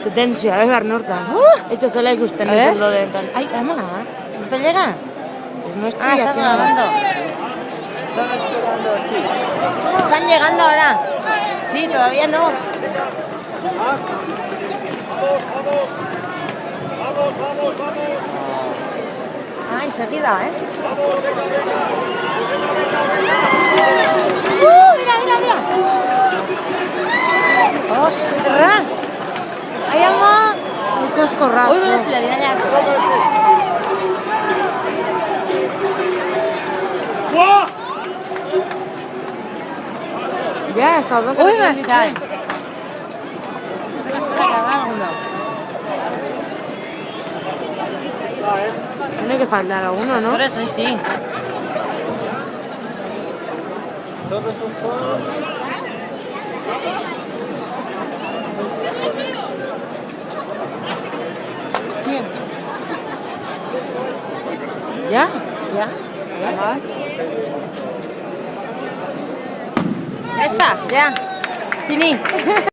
Se tensioa, Barnorta. Esto solo hay que usted lo de tal. Ay, ama, ¿no te llega? Es nuestro. Ah, estás grabando. Están esperando aquí. Están llegando ahora. Sí, todavía no. Ah, enseguida, ¿eh? Mira, mira, mira. ¡Ostras! ¡Ay, ama! Un coscorrazo. Uy, si la dirà allà. Ya, hasta el Uy, marxant. Tiene que faltar alguno, ¿no? Por eso, sí. ¿Quién? ¿Ya? ¿Ya? ¿Más? Ya está, ya. Finí.